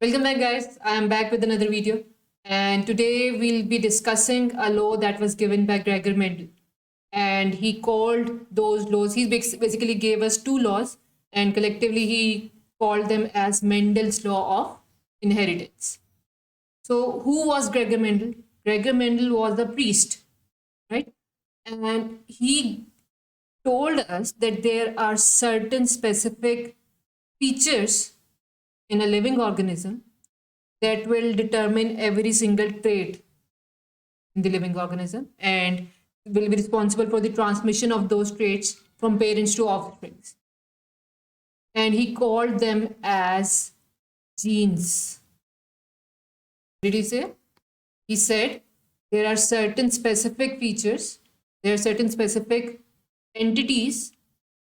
Welcome back, guys. I am back with another video, and today we'll be discussing a law that was given by Gregor Mendel. And he called those laws, he basically gave us two laws, and collectively he called them as Mendel's law of inheritance. So, who was Gregor Mendel? Gregor Mendel was a priest, right? And he told us that there are certain specific features in a living organism that will determine every single trait in the living organism and will be responsible for the transmission of those traits from parents to offspring. And he called them as genes. What did he say? He said there are certain specific features, there are certain specific entities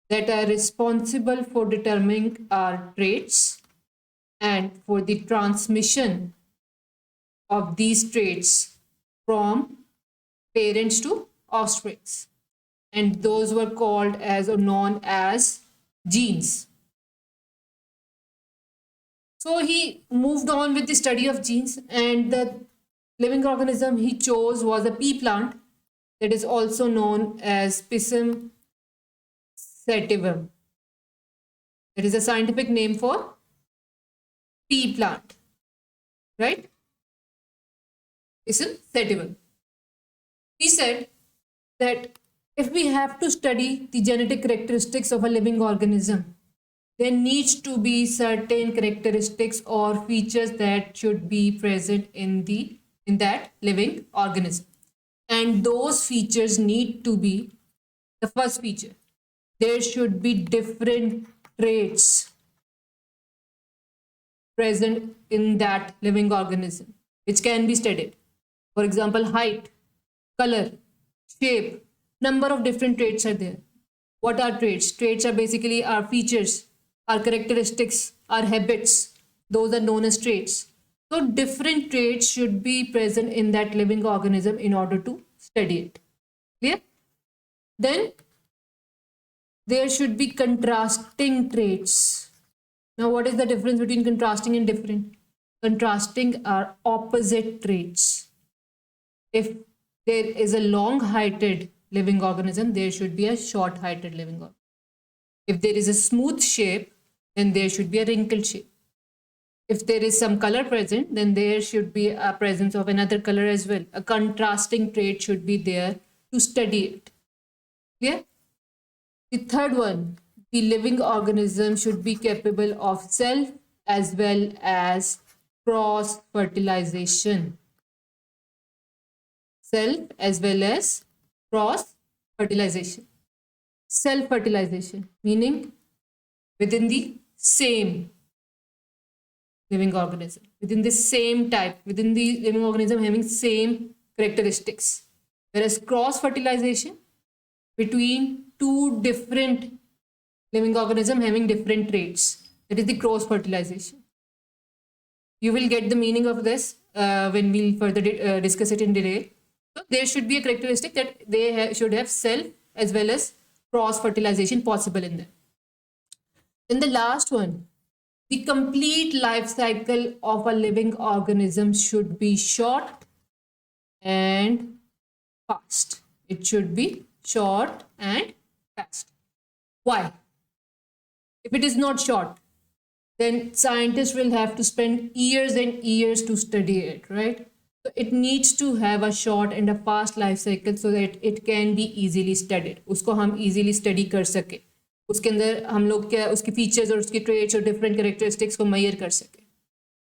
that are responsible for determining our traits and for the transmission of these traits from parents to offsprings. And those were called as or known as genes. So he moved on with the study of genes, and the living organism he chose was a pea plant that is also known as Pisum sativum. That is a scientific name for pea plant, right? Pisum sativum. He said that if we have to study the genetic characteristics of a living organism, there needs to be certain characteristics or features that should be present in that living organism. And those features need to be the first feature. There should be different traits present in that living organism, which can be studied. For example, height, color, shape, number of different traits are there. What are traits? Traits are basically our features, our characteristics, our habits. Those are known as traits. So different traits should be present in that living organism in order to study it. Clear? Then there should be contrasting traits. Now, what is the difference between contrasting and different? Contrasting are opposite traits. If there is a long-heighted living organism, there should be a short-heighted living organism. If there is a smooth shape, then there should be a wrinkled shape. If there is some color present, then there should be a presence of another color as well. A contrasting trait should be there to study it. Clear? The third one, the living organism should be capable of self as well as cross fertilization. Self as well as cross fertilization. Self fertilization, meaning within the same living organism, within the same type, within the living organism having same characteristics. Whereas cross fertilization between two different living organisms having different traits. That is the cross fertilization. You will get the meaning of this when we'll further discuss it in detail. So there should be a characteristic that they should have self as well as cross fertilization possible in them. Then the last one, the complete life cycle of a living organism should be short and fast. It should be short and fast. Why? If it is not short, then scientists will have to spend years and years to study it, right? So it needs to have a short and a fast life cycle so that it can be easily studied. उसको हम easily study कर सके. उसके अंदर हम लोग क्या उसके features और उसके traits और different characteristics को measure कर सके.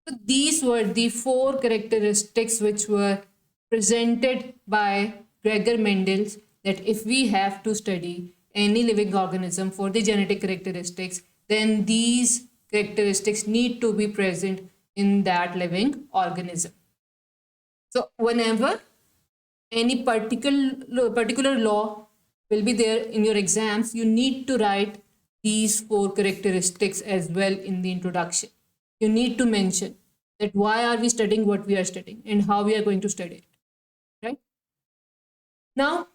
So these were the 4 characteristics which were presented by Gregor Mendel, that if we have to study any living organism for the genetic characteristics, then these characteristics need to be present in that living organism. So whenever any particular law will be there in your exams, you need to write these 4 characteristics as well in the introduction. You need to mention that why are we studying what we are studying and how we are going to study it, right? Now,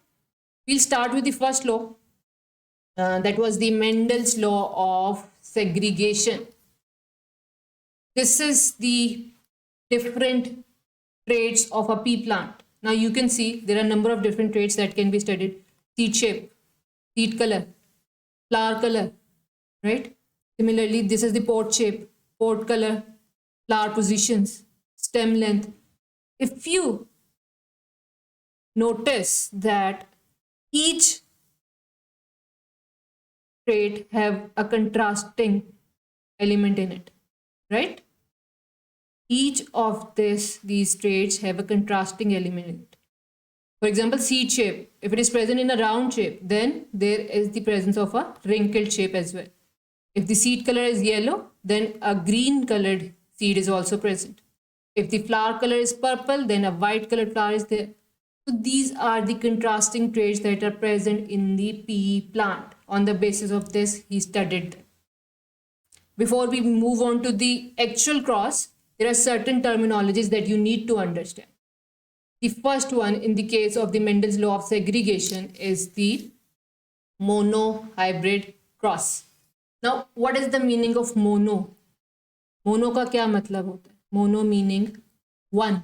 we'll start with the first law. That was the Mendel's law of segregation. This is the different traits of a pea plant. Now you can see there are a number of different traits that can be studied. Seed shape, seed color, flower color, right? Similarly, this is the pod shape, pod color, flower positions, stem length. If you notice that each trait have a contrasting element in it, right? Each of these traits have a contrasting element in it. For example, seed shape. If it is present in a round shape, then there is the presence of a wrinkled shape as well. If the seed color is yellow, then a green colored seed is also present. If the flower color is purple, then a white colored flower is there. So these are the contrasting traits that are present in the pea plant. On the basis of this, he studied them. Before we move on to the actual cross, there are certain terminologies that you need to understand. The first one in the case of the Mendel's law of segregation is the monohybrid cross. Now, what is the meaning of mono? Mono का क्या मतलब होता है? Mono meaning one.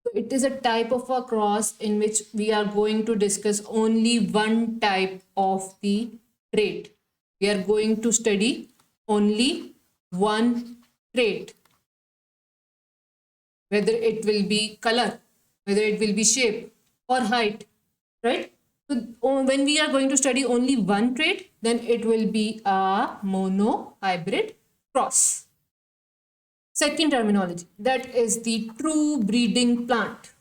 So it is a type of a cross in which we are going to discuss only one type of the trait. We are going to study only one trait. Whether it will be color, whether it will be shape or height, right? So when we are going to study only one trait, then it will be a monohybrid cross. Second terminology, that is the true breeding plant.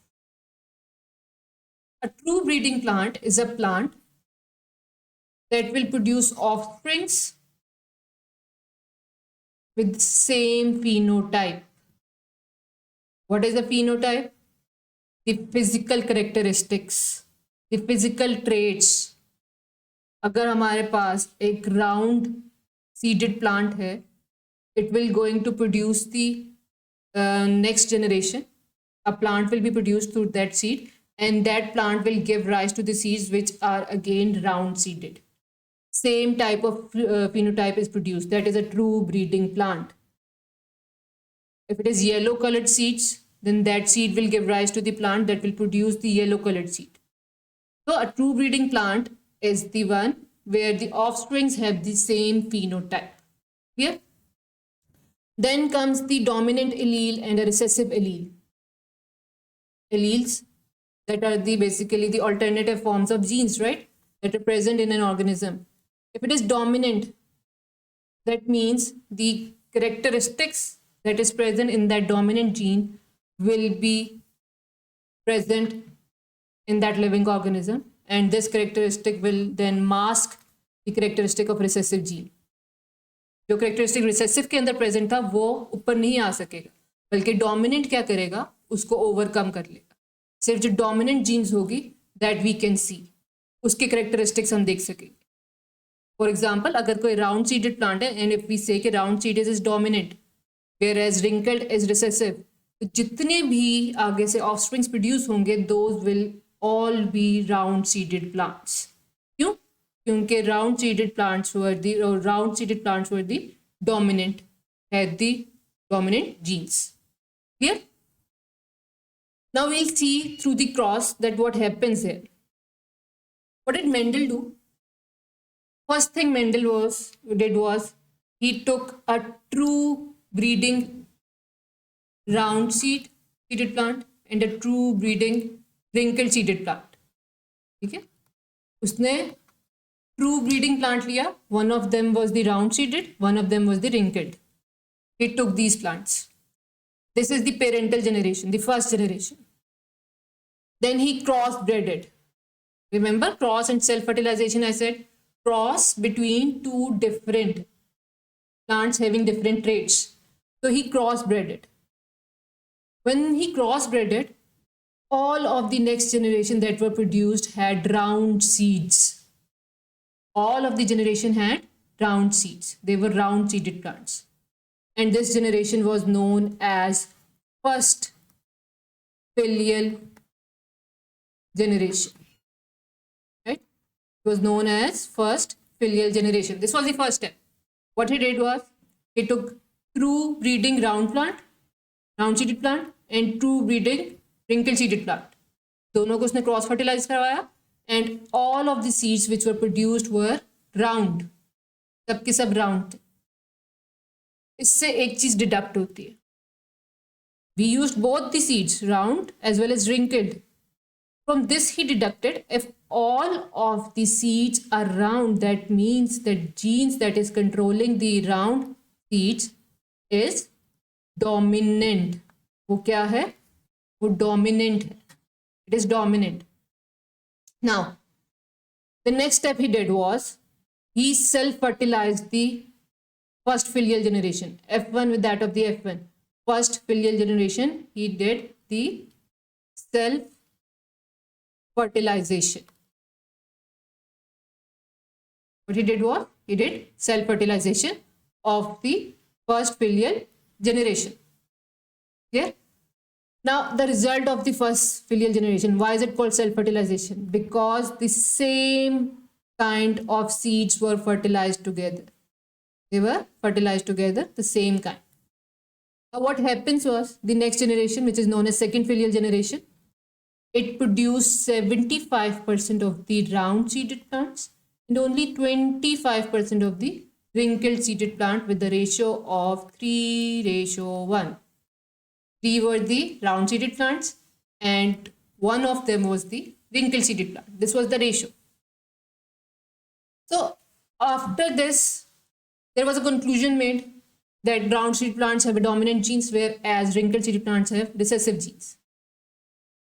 A true breeding plant is a plant that will produce offsprings with the same phenotype. What is the phenotype? The physical characteristics, the physical traits. अगर हमारे पास एक round seeded plant है, it will going to produce the next generation. A plant will be produced through that seed, and that plant will give rise to the seeds which are again round seeded. Same type of phenotype is produced. That is a true breeding plant. If it is yellow colored seeds, then that seed will give rise to the plant that will produce the yellow colored seed. So a true breeding plant is the one where the offsprings have the same phenotype. Clear? Then comes the dominant allele and a recessive allele. Alleles that are basically the alternative forms of genes, right? That are present in an organism. If it is dominant, that means the characteristics that is present in that dominant gene will be present in that living organism, and this characteristic will then mask the characteristic of recessive gene. जो characteristic recessive के अंदर present था वो ऊपर नहीं आ सकेगा, बल्कि dominant क्या करेगा, उसको overcome कर लेगा. सिर्फ जो dominant genes होगी that we can see, उसके characteristics हम देख सकेंगे. For example, अगर कोई round seeded plant है and if we say कि round seeded is dominant whereas wrinkled is recessive, तो जितने भी आगे से offsprings produce होंगे those will all be round seeded plants. क्यों? क्योंकि round seeded plants were the dominant, had the dominant genes. Clear? Now we'll see through the cross that what happens here. What did Mendel do? First thing Mendel did was he took a true breeding round seeded plant and a true breeding wrinkled seeded plant. ठीक है? उसने true breeding plant लिया. One of them was the round seeded, one of them was the wrinkled. He took these plants. This is the parental generation, the first generation. Then he cross-breded. Remember cross and self-fertilization, I said cross between two different plants having different traits. So he cross-breded. When he cross-breded, all of the next generation that were produced had round seeds. All of the generation had round seeds. They were round seeded plants. And this generation was known as first filial generation. Right? It was known as first filial generation. This was the first step. What he did was he took true breeding round seeded plant and true breeding wrinkle seeded plant. दोनों को उसने cross fertilise करवाया and all of the seeds which were produced were round, सबके सब round थे. इससे एक चीज डिडक्ट होती है. We used both the seeds, round as well as wrinkled. From this he deducted if all of the seeds are round, that means that genes that is controlling the round seeds is dominant. वो क्या है? वो dominant है. It is dominant. Now, the next step he did was he self-fertilized the first filial generation, F1 with that of the F1. First filial generation, he did the self-fertilization. What he did was, he did self-fertilization of the first filial generation. Yeah. Now, the result of the first filial generation, why is it called self-fertilization? Because the same kind of seeds were fertilized together. They were fertilized together, the same kind. Now, what happens was the next generation, which is known as second filial generation, it produced 75% of the round seeded plants and only 25% of the wrinkled seeded plant with the ratio of 3:1. 3 were the round seeded plants and 1 of them was the wrinkled seeded plant. This was the ratio. So after this, there was a conclusion made that round seed plants have a dominant genes, whereas wrinkled seed plants have recessive genes.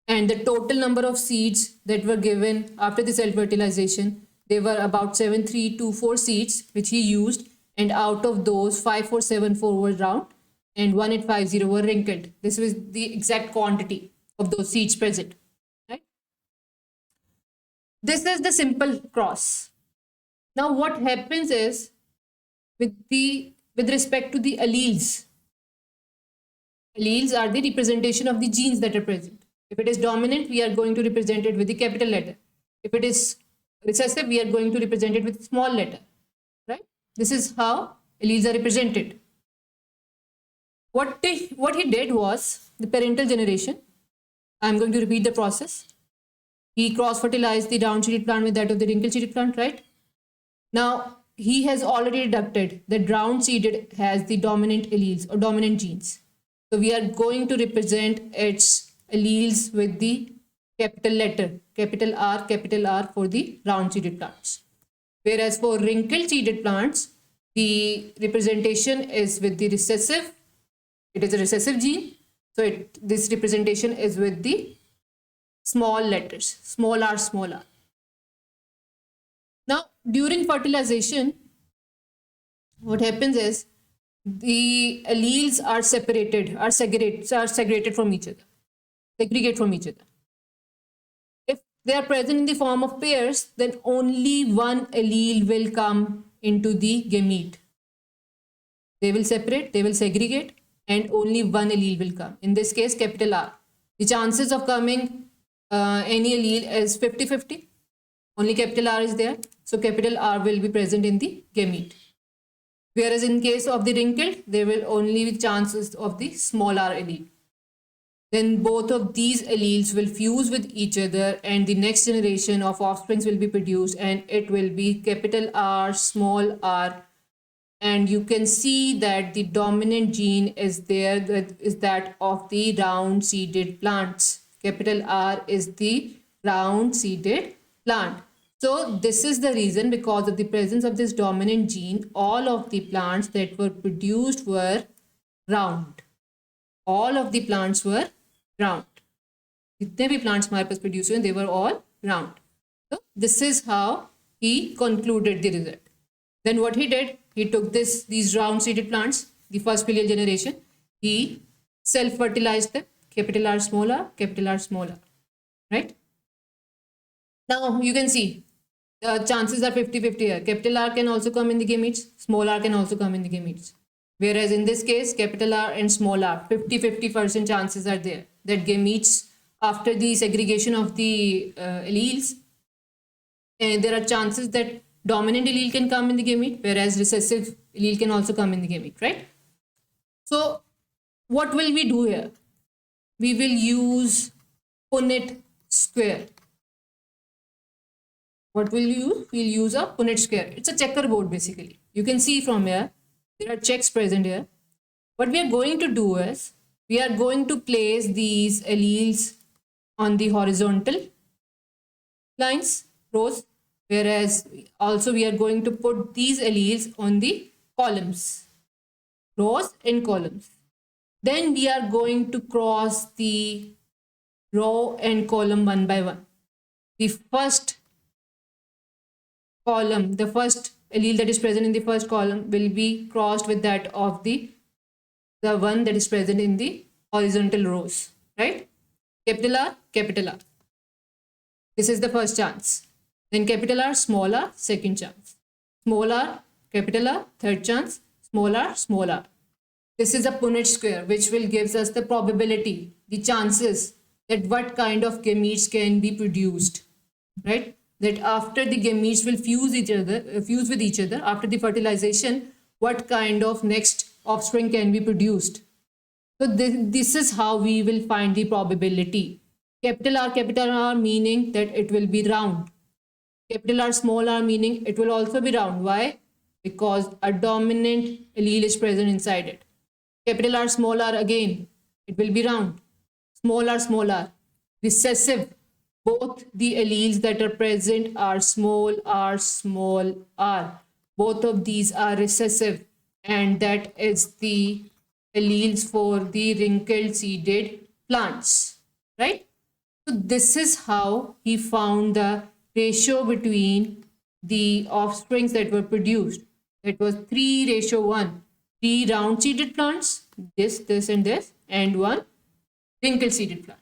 And the total number of seeds that were given after the self-fertilization, they were about 7324 seeds which he used, and out of those 5474 were round and 1850 were wrinkled. This was the exact quantity of those seeds present. Right? This is the simple cross. Now what happens is with respect to the alleles. Alleles are the representation of the genes that are present. If it is dominant, we are going to represent it with the capital letter. If it is recessive, we are going to represent it with small letter. Right? This is how alleles are represented. What he did was the parental generation. I'm going to repeat the process. He cross-fertilized the round-seeded plant with that of the wrinkled-seeded plant, right? Now, he has already deducted that round seeded has the dominant alleles or dominant genes. So we are going to represent its alleles with the capital letter, capital R for the round seeded plants. Whereas for wrinkled seeded plants, the representation is with the recessive. It is a recessive gene. So this representation is with the small letters, small r, small r. Now, during fertilization, what happens is the alleles are segregated from each other, segregate from each other. If they are present in the form of pairs, then only one allele will come into the gamete. They will separate, they will segregate, and only one allele will come. In this case, capital R. The chances of coming any allele is 50-50. Only capital R is there. So capital R will be present in the gamete. Whereas in case of the wrinkled, there will only be chances of the small r allele. Then both of these alleles will fuse with each other and the next generation of offsprings will be produced and it will be capital R, small r. And you can see that the dominant gene is there, that is that of the round seeded plants. Capital R is the round seeded plant. So this is the reason, because of the presence of this dominant gene, all of the plants that were produced were round. All of the plants were round. जितने भी plants हमारे पास produced हुए, they were all round. So this is how he concluded the result. Then what he did, he took these round seeded plants, the first filial generation, he self-fertilized them, capital R, small r, capital R, small r, right? Now you can see the chances are 50-50 here. Capital R can also come in the gametes, small r can also come in the gametes. Whereas in this case, capital R and small r, 50-50% chances are there that gametes, after the segregation of the alleles, and there are chances that dominant allele can come in the gamete, whereas recessive allele can also come in the gamete, right? So what will we do here? We will use Punnett square. What will you use? We'll use a Punnett square. It's a checkerboard basically. You can see from here, there are checks present here. What we are going to do is, we are going to place these alleles on the horizontal lines, rows, whereas also we are going to put these alleles on the columns, rows and columns. Then we are going to cross the row and column one by one. The first column, the first allele that is present in the first column will be crossed with that of the one that is present in the horizontal rows, right? Capital R, capital R. This is the first chance. Then capital R, small r, second chance. Small r, capital R, third chance. Small r, small r. This is a Punnett square, which will gives us the probability, the chances that what kind of gametes can be produced, right? That after the gametes will fuse with each other after the fertilization, what kind of next offspring can be produced. So this is how we will find the probability. Capital R meaning that it will be round. Capital R, small r meaning it will also be round. Why? Because a dominant allele is present inside it. Capital R, small r again, it will be round. Small r, recessive. Both the alleles that are present are small r, small r. Both of these are recessive, and that is the alleles for the wrinkled seeded plants, right? So this is how he found the ratio between the offsprings that were produced. It was 3:1. 3 round seeded plants, this, and 1 wrinkled seeded plant.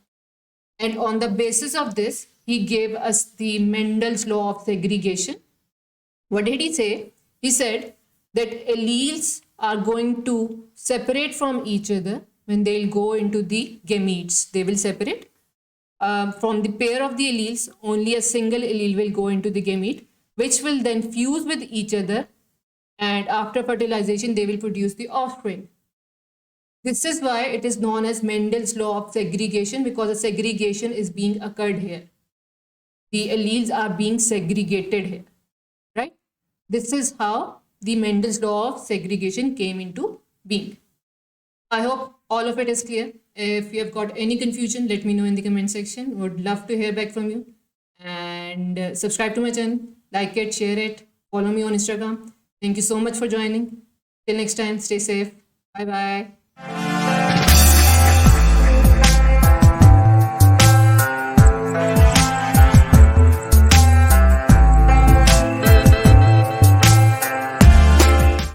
And on the basis of this, he gave us the Mendel's law of segregation. What did he say? He said that alleles are going to separate from each other when they'll go into the gametes. They will separate. From the pair of the alleles, only a single allele will go into the gamete, which will then fuse with each other, and after fertilization, they will produce the offspring. This is why it is known as Mendel's law of segregation, because a segregation is being occurred here. The alleles are being segregated here, right? This is how the Mendel's law of segregation came into being. I hope all of it is clear. If you have got any confusion, let me know in the comment section. Would love to hear back from you. And subscribe to my channel, like it, share it, follow me on Instagram. Thank you so much for joining. Till next time, stay safe. Bye bye.